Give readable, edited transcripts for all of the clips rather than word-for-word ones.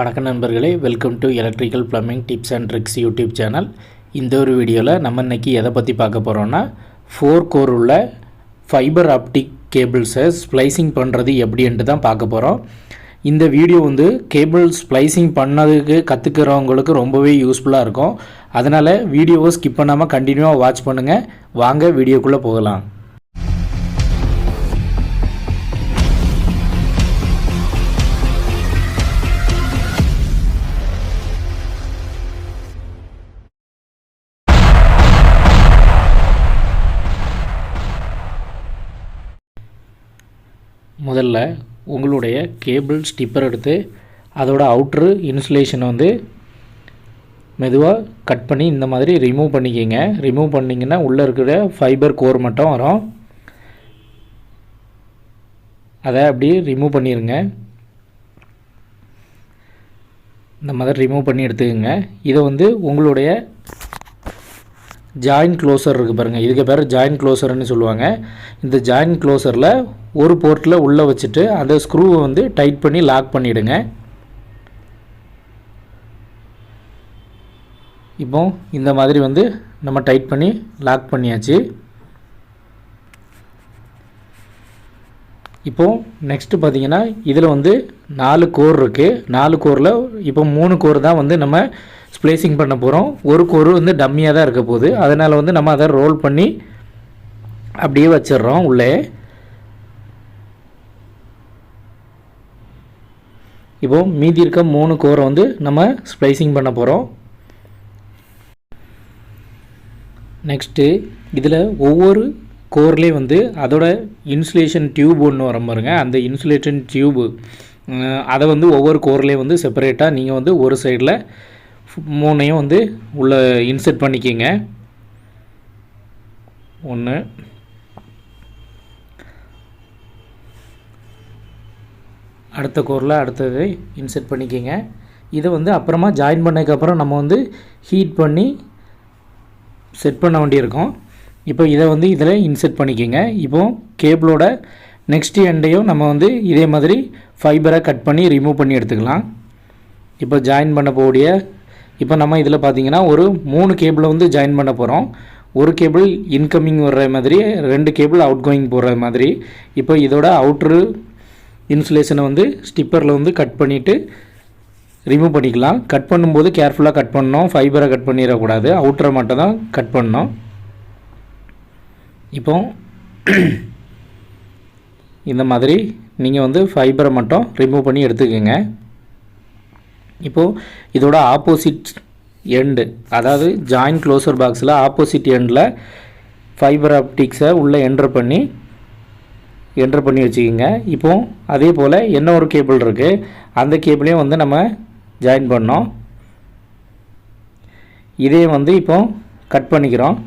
வணக்கம் நண்பர்களே, welcome to electrical plumbing tips and tricks YouTube channel. இந்த ஒரு வீடியோவில் நம்ம இன்றைக்கி எதை பற்றி பார்க்க போகிறோன்னா 4 கோர் உள்ள ஃபைபர் ஆப்டிக் கேபிள்ஸை ஸ்ப்ளைசிங் பண்ணுறது எப்படின்ட்டு தான் பார்க்க போகிறோம். இந்த வீடியோ கேபிள் ஸ்ப்ளைசிங் பண்ணதுக்கு கற்றுக்கிறவங்களுக்கு ரொம்பவே யூஸ்ஃபுல்லாக இருக்கும். அதனால் வீடியோவை ஸ்கிப் பண்ணாமல் கண்டினியூவாக வாட்ச் பண்ணுங்கள். வாங்க வீடியோக்குள்ளே போகலாம். முதல்ல உங்களுடைய கேபிள் ஸ்டிப்பர் எடுத்து அதோட அவுட்ரு இன்சுலேஷனை மெதுவாக கட் பண்ணி இந்த மாதிரி ரிமூவ் பண்ணிக்கிங்க. ரிமூவ் பண்ணிங்கன்னா உள்ளே இருக்கிற ஃபைபர் கோர் மட்டும் வரும். அதை அப்படியே ரிமூவ் பண்ணிடுங்க. இந்த மாதிரி ரிமூவ் பண்ணி எடுத்துக்கோங்க. இதை உங்களுடைய ஜாயின்ட் க்ளோசர் இருக்குது பாருங்கள், இதுக்கு பேர் ஜாயின்ட் க்ளோசர்னு சொல்லுவாங்க. இந்த ஜாயின்ட் க்ளோசரில் ஒரு போர்ட்டில் உள்ளே வச்சுட்டு அந்த ஸ்க்ரூவை டைட் பண்ணி லாக் பண்ணிவிடுங்க. இப்போ இந்த மாதிரி நம்ம டைட் பண்ணி லாக் பண்ணியாச்சு. இப்போது நெக்ஸ்ட்டு பார்த்திங்கன்னா இதில் 4 கோர் இருக்குது. 4 கோரில் இப்போ 3 கோர் தான் நம்ம ஸ்ப்ளேசிங் பண்ண போகிறோம். ஒரு கோர் டம்மியாக தான் இருக்க போகுது. அதனால் நம்ம அதை ரோல் பண்ணி அப்படியே வச்சிடுறோம் உள்ளே. இப்போது மீதி இருக்க 3 கோரை நம்ம ஸ்ப்ளைசிங் பண்ண போகிறோம். நெக்ஸ்ட்டு இதில் ஒவ்வொரு கோர்லேயும் அதோட இன்சுலேஷன் டியூப் ஒன்று வர பாருங்க. அந்த இன்சுலேஷன் டியூபு அதை ஒவ்வொரு கோர்லேயும் செப்பரேட்டாக நீங்கள் ஒரு சைடில் 3ஐயும் உள்ளே இன்செர்ட் பண்ணிக்கிங்க. 1 அடுத்த கோரில் அடுத்தது இன்செர்ட் பண்ணிக்கிங்க. இதை அப்புறமா ஜாயின் பண்ணதுக்கப்புறம் நம்ம ஹீட் பண்ணி செட் பண்ண வேண்டியிருக்கும். இப்போ இதை இதில் இன்செர்ட் பண்ணிக்கிங்க. இப்போது கேபிளோட நெக்ஸ்ட் எண்டையும் நம்ம இதே மாதிரி ஃபைபரை கட் பண்ணி ரிமூவ் பண்ணி எடுத்துக்கலாம். இப்போ ஜாயின் பண்ண போடிய இப்போ நம்ம இதில் பார்த்திங்கன்னா ஒரு 3 கேபிளை ஜாயின் பண்ண போகிறோம். ஒரு கேபிள் இன்கமிங் வர்ற மாதிரி, 2 கேபிள் அவுட் கோயிங் போகிற மாதிரி. இப்போ இதோட அவுட்ரு இன்சுலேஷனை ஸ்டிப்பரில் கட் பண்ணிவிட்டு ரிமூவ் பண்ணிக்கலாம். கட் பண்ணும்போது கேர்ஃபுல்லாக கட் பண்ணணும். ஃபைபரை கட் பண்ணிடக்கூடாது, அவுட்டரை மட்டும் தான் கட் பண்ணணும். இப்போ இந்த மாதிரி நீங்கள் ஃபைபரை மட்டும் ரிமூவ் பண்ணி எடுத்துக்கோங்க. இப்போது இதோட ஆப்போசிட் எண்டு, அதாவது ஜாயின் க்ளோசர் பாக்ஸில் ஆப்போசிட் எண்டில் ஃபைபர் ஆப்டிக்ஸை உள்ளே என்ட்ரு பண்ணி வச்சுக்கோங்க. இப்போது அதே போல் என்ன ஒரு கேபிள் இருக்குது, அந்த கேபிளையும் நம்ம ஜாயின் பண்ணோம். இதையும் இப்போ கட் பண்ணிக்கிறோம்.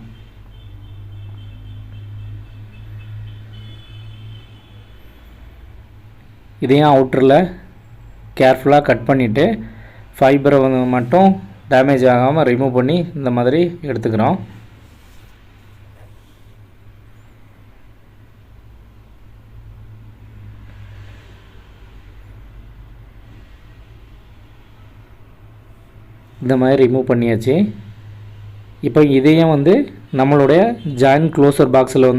இதையும் அவுட்டரில் கேர்ஃபுல்லாக கட் பண்ணிவிட்டு ஃபைபரை மட்டும் டேமேஜ் ஆகாமல் ரிமூவ் பண்ணி இந்த மாதிரி எடுத்துக்கிறோம். இந்த மாதிரி ரிமூவ் பண்ணியாச்சு. இப்போ இதையும் நம்மளுடைய ஜாயின் க்ளோசர் பாக்ஸில்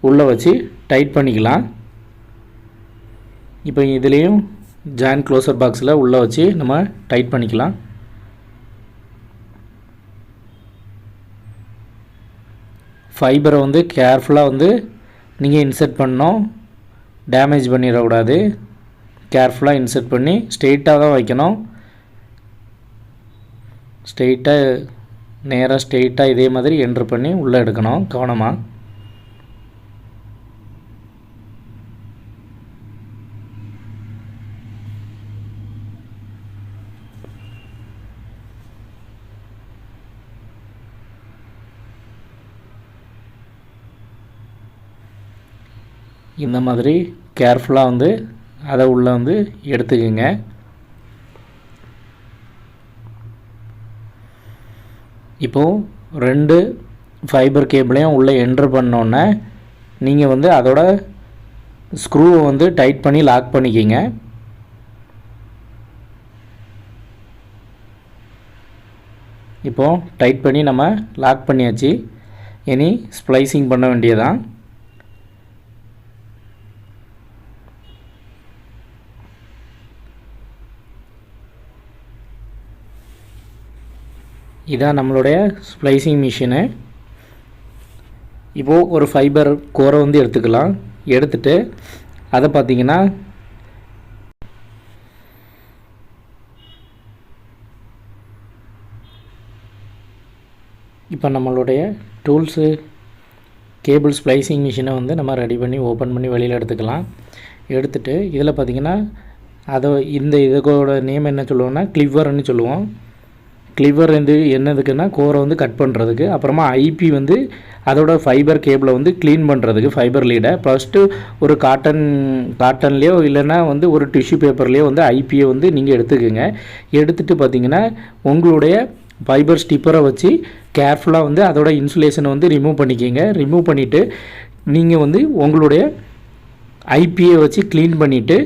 உள்ளே வச்சு டைட் பண்ணிக்கலாம். இப்போ இதுலேயும் ஜாயின் க்ளோசர் பாக்ஸில் உள்ளே வச்சு நம்ம டைட் பண்ணிக்கலாம். ஃபைபரை கேர்ஃபுல்லாக நீங்கள் இன்செர்ட் பண்ணணும், டேமேஜ் பண்ணிடக்கூடாது. கேர்ஃபுல்லாக இன்செர்ட் பண்ணி ஸ்ட்ரெயிட்டாக தான் வைக்கணும். நேராக ஸ்ட்ரெயிட்டாக இதே மாதிரி என்ட்ரு பண்ணி உள்ளே எடுக்கணும் கவனமாக. இந்த மாதிரி கேர்ஃபுல்லாக அதை உள்ளே எடுத்துக்குங்க. இப்போது 2 ஃபைபர் கேபிளையும் உள்ளே என்ட்ரு பண்ணோன்னே நீங்கள் அதோட ஸ்க்ரூவை டைட் பண்ணி லாக் பண்ணிக்கிங்க. இப்போது டைட் பண்ணி நம்ம லாக் பண்ணியாச்சு. இனி ஸ்ப்ளைசிங் பண்ண வேண்டியதான். இதான் நம்மளுடைய ஸ்ப்ளைசிங் மிஷினு. இப்போது ஒரு ஃபைபர் கோரை வந்து எடுத்துக்கலாம். எடுத்துட்டு அதை பார்த்திங்கன்னா இப்போ நம்மளுடைய டூல்ஸு கேபிள் ஸ்ப்ளைசிங் மிஷினை வந்து நம்ம ரெடி பண்ணி ஓப்பன் பண்ணி வெளியில் எடுத்துக்கலாம். எடுத்துகிட்டு இதில் பார்த்திங்கன்னா இந்த இதோட நேம் என்ன சொல்லுவோம்னா கிளிவர்னு சொல்லுவோம். கிளிவர் வந்து என்னதுக்குன்னா கோரை வந்து கட் பண்ணுறதுக்கு. அப்புறமா ஐபி வந்து அதோட ஃபைபர் கேபிளை வந்து க்ளீன் பண்ணுறதுக்கு ஃபைபர் லீடை ஃபஸ்ட்டு ஒரு காட்டன்லேயோ இல்லைன்னா வந்து ஒரு டிஷ்யூ பேப்பர்லேயோ வந்து ஐபியை வந்து நீங்கள் எடுத்துக்கோங்க. எடுத்துகிட்டு பார்த்திங்கன்னா உங்களுடைய ஃபைபர் ஸ்டிப்பரை வச்சு கேர்ஃபுல்லாக வந்து அதோட இன்சுலேஷனை வந்து ரிமூவ் பண்ணிக்கிங்க. ரிமூவ் பண்ணிவிட்டு நீங்கள் வந்து உங்களுடைய ஐபியை வச்சு க்ளீன் பண்ணிவிட்டு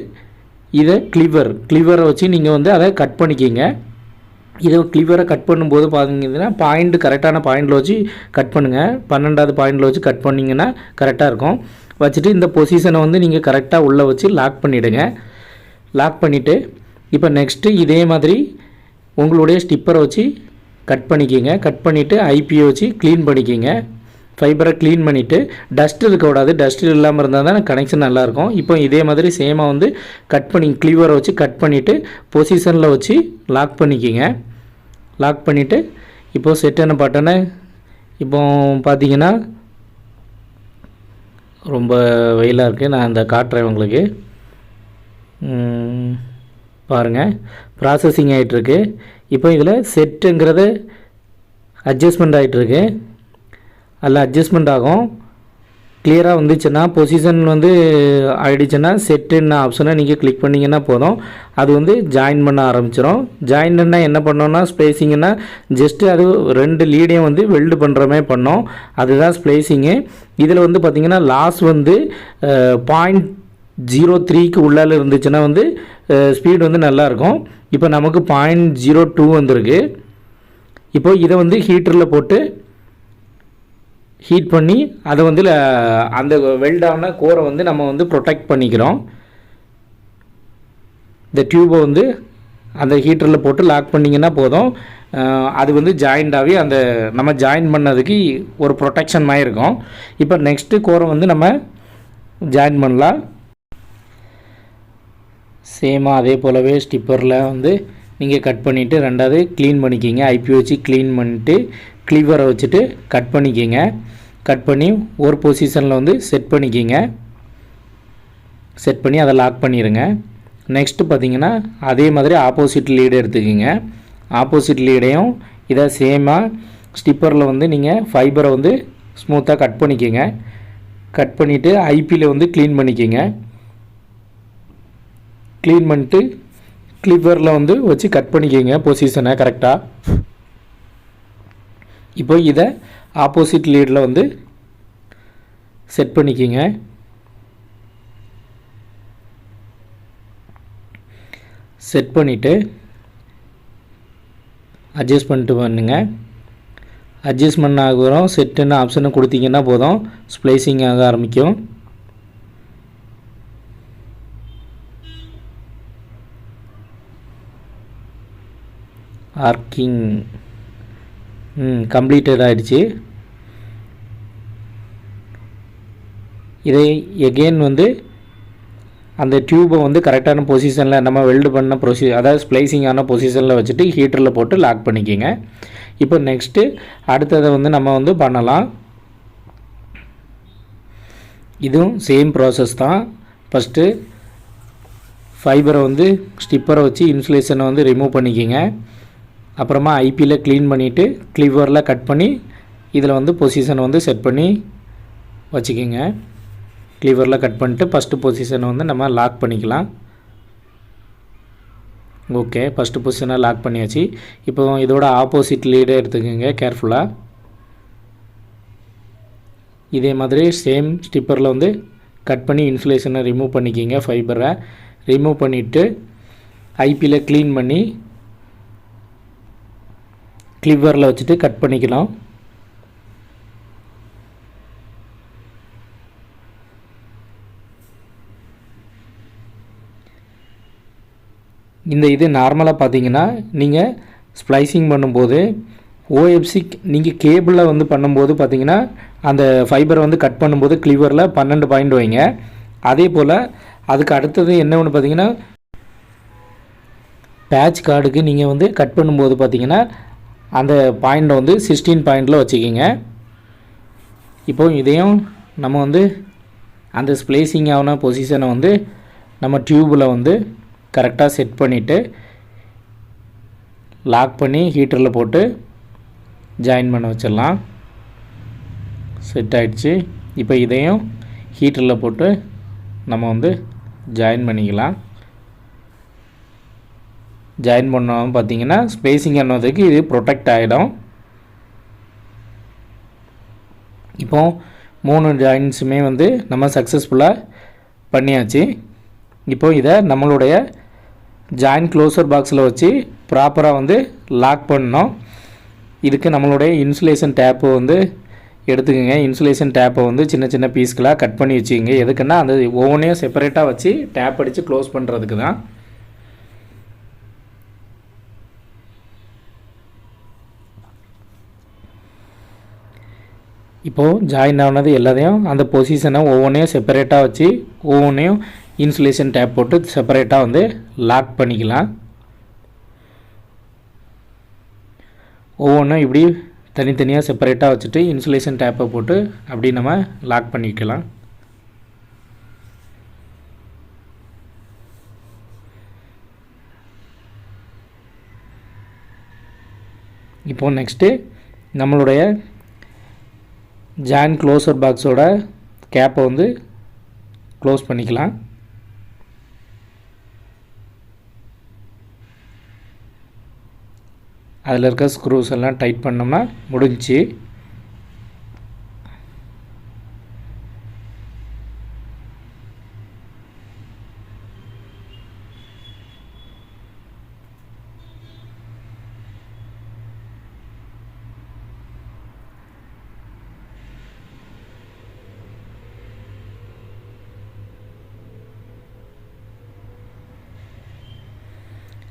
இதை கிளிவரை வச்சு நீங்கள் வந்து அதை கட் பண்ணிக்கிங்க. இதை கிளிவரை கட் பண்ணும்போது பார்த்தீங்கன்னா கரெக்டான பாயிண்டில் வச்சு கட் பண்ணுங்கள். 12வது பாயிண்டில் வச்சு கட் பண்ணிங்கன்னா கரெக்டாக இருக்கும். வச்சுட்டு இந்த பொசிஷனை வந்து நீங்கள் கரெக்டாக உள்ளே வச்சு லாக் பண்ணிவிடுங்க. லாக் பண்ணிவிட்டு இப்போ நெக்ஸ்ட்டு இதே மாதிரி உங்களுடைய ஸ்டிப்பரை வச்சு கட் பண்ணிக்கிங்க. கட் பண்ணிவிட்டு ஐபியை வச்சு க்ளீன் பண்ணிக்கிங்க. ஃபைபரை க்ளீன் பண்ணிவிட்டு டஸ்ட் இருக்கக்கூடாது. டஸ்ட் இல்லாமல் இருந்தால் தான் கனெக்ஷன் நல்லாயிருக்கும். இப்போ இதே மாதிரி சேமாக வந்து கட் பண்ணி கிளிவரை வச்சு கட் பண்ணிவிட்டு பொசிஷனில் வச்சு லாக் பண்ணிக்கிங்க. லாக் பண்ணிவிட்டு இப்போது செட்டான பட்டனை இப்போ பார்த்தீங்கன்னா ரொம்ப வெயிலாக இருக்குது. நான் இந்த காட்டுறேன் உங்களுக்கு பாருங்கள். ப்ராசஸிங் ஆகிட்டுருக்கு. இப்போ இதில் செட்டுங்கிறது அட்ஜஸ்ட்மெண்ட் ஆகிட்டுருக்கு. அதில் அட்ஜஸ்ட்மெண்ட் ஆகும். கிளியராக வந்துச்சுன்னா பொசிஷன் வந்து ஆகிடுச்சுன்னா செட்டுன்னு ஆப்ஷனை நீங்கள் கிளிக் பண்ணிங்கன்னா போதும். அது வந்து ஜாயின் பண்ண ஆரம்பிச்சிடும். ஜாயின் பண்ணால் என்ன பண்ணோன்னா ஸ்ப்ளைசிங்னா ஜஸ்ட்டு அது 2 லீடையும் வந்து வெல்டு பண்ணுற மாதிரி பண்ணோம். அதுதான் ஸ்ப்ளைசிங்கு. இதில் வந்து பார்த்திங்கன்னா லாஸ் வந்து 0.03க்கு உள்ளால் இருந்துச்சுன்னா வந்து ஸ்பீடு வந்து நல்லாயிருக்கும். இப்போ நமக்கு 0.02 வந்திருக்கு. இப்போ இதை வந்து ஹீட்டரில் போட்டு ஹீட் பண்ணி அதை வந்து அந்த வெல்டான கோரை வந்து நம்ம வந்து ப்ரொடெக்ட் பண்ணிக்கிறோம். இந்த டியூபை வந்து அந்த ஹீட்டரில் போட்டு லாக் பண்ணிங்கன்னா போதும். அது வந்து ஜாயிண்டாகவே அந்த நம்ம ஜாயின் பண்ணதுக்கு ஒரு ப்ரொடெக்ஷன் மாதிரி இருக்கும். இப்போ நெக்ஸ்ட்டு கோரை வந்து நம்ம ஜாயின் பண்ணலாம். சேமாக அதே போலவே ஸ்டிப்பரில் வந்து நீங்கள் கட் பண்ணிவிட்டு 2வது க்ளீன் பண்ணிக்கிங்க. ஐபி வச்சு க்ளீன் பண்ணிவிட்டு கிளிவரை வச்சுட்டு கட் பண்ணிக்கிங்க. கட் பண்ணி ஒரு பொசிஷனில் வந்து செட் பண்ணிக்கிங்க. செட் பண்ணி அதை லாக் பண்ணிடுங்க. நெக்ஸ்ட்டு பார்த்திங்கன்னா அதே மாதிரி ஆப்போசிட் லீடு எடுத்துக்கிங்க. ஆப்போசிட் லீடையும் இதை சேமாக ஸ்டிப்பரில் வந்து நீங்கள் ஃபைபரை வந்து ஸ்மூத்தாக கட் பண்ணிக்கிங்க. கட் பண்ணிவிட்டு ஐபியில் வந்து க்ளீன் பண்ணிக்கிங்க. க்ளீன் பண்ணிட்டு கிளிப்பரில் வந்து வச்சு கட் பண்ணிக்கிங்க பொசிஷனை கரெக்டாக. இப்போ இதை ஆப்போசிட் லீடில் வந்து செட் பண்ணிக்கிங்க. செட் பண்ணிவிட்டு அட்ஜஸ்ட் பண்ணிட்டு பண்ணுங்க. அட்ஜஸ்ட் பண்ண ஆகிறோம் செட்டுன்னு ஆப்ஷனை கொடுத்தீங்கன்னா போதும் ஸ்ப்ளைசிங் ஆக ஆரம்பிக்கும். ஆர்க்கிங் கம்ப்ளீட்டட் ஆகிடுச்சு. இதை எகெயின் வந்து அந்த டியூபை வந்து கரெக்டான பொசிஷனில் நம்ம வெல்டு பண்ண அதாவது ஸ்ப்ளைசிங்கான பொசிஷனில் வச்சுட்டு ஹீட்டரில் போட்டு லாக் பண்ணிக்கிங்க. இப்போ நெக்ஸ்ட்டு அடுத்ததை வந்து நம்ம வந்து பண்ணலாம். இதுவும் சேம் ப்ராசஸ் தான். ஃபஸ்ட்டு ஃபைபரை வந்து ஸ்டிப்பரை வச்சு இன்சுலேஷனை வந்து ரிமூவ் பண்ணிக்கிங்க. அப்புறமா ஐபியில் க்ளீன் பண்ணிவிட்டு கிளிவரில் கட் பண்ணி இதில் வந்து பொசிஷனை வந்து செட் பண்ணி வச்சுக்கிங்க. கிளிவரில் கட் பண்ணிட்டு ஃபஸ்ட்டு பொசிஷனை வந்து நம்ம லாக் பண்ணிக்கலாம். ஓகே, ஃபஸ்ட்டு பொசிஷனை லாக் பண்ணியாச்சு. இப்போ இதோட ஆப்போசிட் லீடே எடுத்துக்கோங்க கேர்ஃபுல்லாக. இதே மாதிரி சேம் ஸ்டிப்பரில் வந்து கட் பண்ணி இன்சுலேஷனை ரிமூவ் பண்ணிக்கிங்க. ஃபைபரை ரிமூவ் பண்ணிவிட்டு ஐபியில் க்ளீன் பண்ணி கிளிப்பரில் வச்சுட்டு கட் பண்ணிக்கலாம். இந்த இது நார்மலாக பார்த்தீங்கன்னா நீங்கள் ஸ்ப்ளைசிங் பண்ணும்போது ஓஎஃப்சி நீங்கள் கேபிளில் வந்து பண்ணும்போது பார்த்தீங்கன்னா அந்த ஃபைபரை வந்து கட் பண்ணும்போது கிளிவரில் 12 பாயிண்ட் வைங்க. அதே போல் அதுக்கு அடுத்தது என்ன ஒன்று பார்த்தீங்கன்னா பேட்ச் கார்டுக்கு நீங்கள் வந்து கட் பண்ணும்போது பார்த்தீங்கன்னா அந்த பாயிண்டை வந்து 16 பாயிண்டில் வச்சுக்கிங்க. இப்போது இதையும் நம்ம வந்து அந்த ஸ்ப்ளைசிங் ஆன பொசிஷனை வந்து நம்ம டியூப்பில் வந்து கரெக்டாக செட் பண்ணிவிட்டு லாக் பண்ணி ஹீட்டரில் போட்டு ஜாயின் பண்ண வச்சிடலாம். செட் ஆகிடுச்சு. இப்போ இதையும் ஹீட்டரில் போட்டு நம்ம வந்து ஜாயின் பண்ணிக்கலாம். ஜாயின் பண்ணோம் பார்த்திங்கன்னா ஸ்பேஸிங் ஆனதுக்கு இது ப்ரொடெக்ட் ஆகிடும். இப்போது 3 ஜாயின்ஸுமே வந்து நம்ம சக்ஸஸ்ஃபுல்லாக பண்ணியாச்சு. இப்போது இதை நம்மளுடைய ஜாயின் க்ளோசர் பாக்ஸில் வச்சு ப்ராப்பராக வந்து லாக் பண்ணோம். இதுக்கு நம்மளுடைய இன்சுலேஷன் டேப்பு வந்து எடுத்துக்கோங்க. இன்சுலேஷன் டேப்பை வந்து சின்ன சின்ன பீஸ்களாக கட் பண்ணி வச்சுக்கோங்க. எதுக்குன்னா அந்த ஒவ்வொன்றையும் செப்பரேட்டாக வச்சு டேப் அடித்து க்ளோஸ் பண்ணுறதுக்கு தான். இப்போது ஜாயின் ஆனது எல்லாத்தையும் அந்த பொசிஷனை ஒவ்வொன்றையும் செப்பரேட்டாக வச்சு ஒவ்வொன்றையும் இன்சுலேஷன் டேப் போட்டு செப்பரேட்டாக வந்து லாக் பண்ணிக்கலாம். ஒவ்வொன்றும் இப்படி தனித்தனியாக செப்பரேட்டாக வச்சுட்டு இன்சுலேஷன் டேப்பை போட்டு அப்படி நம்ம லாக் பண்ணிக்கலாம். இப்போது நெக்ஸ்ட்டு நம்மளுடைய ஜாயின் க்ளோசர் பாக்ஸோட கேப்பை வந்து க்ளோஸ் பண்ணிக்கலாம். அதில் இருக்க ஸ்க்ரூஸ் எல்லாம் டைட் பண்ணோம்னா முடிஞ்சிச்சு.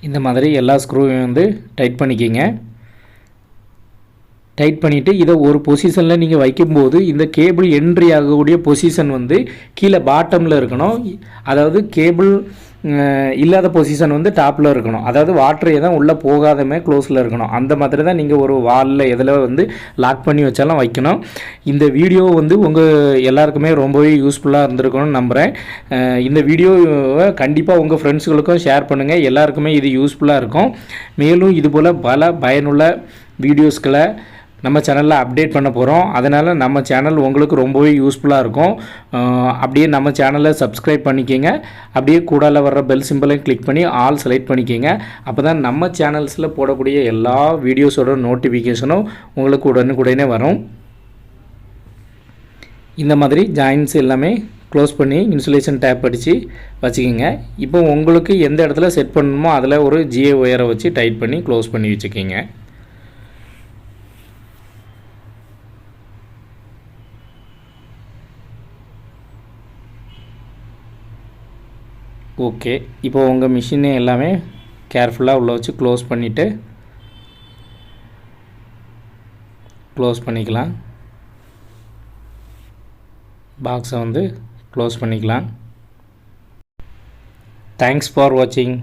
இந்த மாதிரி எல்லா ஸ்க்ரூவையும் வந்து டைட் பண்ணிக்கிங்க. டைட் பண்ணிவிட்டு இதை ஒரு பொசிஷனில் நீங்கள் வைக்கும்போது இந்த கேபிள் என்ட்ரி ஆகக்கூடிய பொசிஷன் வந்து கீழே பாட்டமில் இருக்கணும். அதாவது கேபிள் இல்லாத பொசிஷன் வந்து டாப்பில் இருக்கணும். அதாவது வாட்டர் எதுவும் உள்ளே போகாதமே க்ளோஸில் இருக்கணும். அந்த மாதிரி தான் நீங்கள் ஒரு வாலில் எதில் வந்து லாக் பண்ணி வச்சாலும் வைக்கணும். இந்த வீடியோ வந்து உங்கள் எல்லாருக்குமே ரொம்பவே யூஸ்ஃபுல்லாக இருந்திருக்கணும்னு நம்புகிறேன். இந்த வீடியோவை கண்டிப்பாக உங்கள் ஃப்ரெண்ட்ஸுகளுக்கும் ஷேர் பண்ணுங்கள். எல்லாருக்குமே இது யூஸ்ஃபுல்லாக இருக்கும். மேலும் இதுபோல் பல பயனுள்ள வீடியோஸ்களை நம்ம சேனலில் அப்டேட் பண்ண போகிறோம். அதனால் நம்ம சேனல் உங்களுக்கு ரொம்பவே யூஸ்ஃபுல்லாக இருக்கும். அப்படியே நம்ம சேனலை சப்ஸ்கிரைப் பண்ணிக்கோங்க. அப்படியே கூடால வர்ற பெல் சிம்பிளையும் கிளிக் பண்ணி ஆல் செலக்ட் பண்ணிக்கோங்க. அப்போ தான் நம்ம சேனல்ஸில் போடக்கூடிய எல்லா வீடியோஸோட நோட்டிஃபிகேஷனும் உங்களுக்கு உடனுக்குடனே வரும். இந்த மாதிரி ஜாயின்ஸ் எல்லாமே க்ளோஸ் பண்ணி இன்சுலேஷன் டேப் அடித்து வச்சுக்கோங்க. இப்போ உங்களுக்கு எந்த இடத்துல செட் பண்ணணுமோ அதில் ஒரு ஜிஏ ஒயரை வச்சு டைட் பண்ணி க்ளோஸ் பண்ணி வச்சுக்கோங்க. ஓகே, இப்போ உங்கள் மிஷினை எல்லாமே கேர்ஃபுல்லாக உள்ளே வச்சு க்ளோஸ் பண்ணிக்கலாம். பாக்ஸை வந்து க்ளோஸ் பண்ணிக்கலாம். தேங்க்ஸ் ஃபார் வாட்சிங்.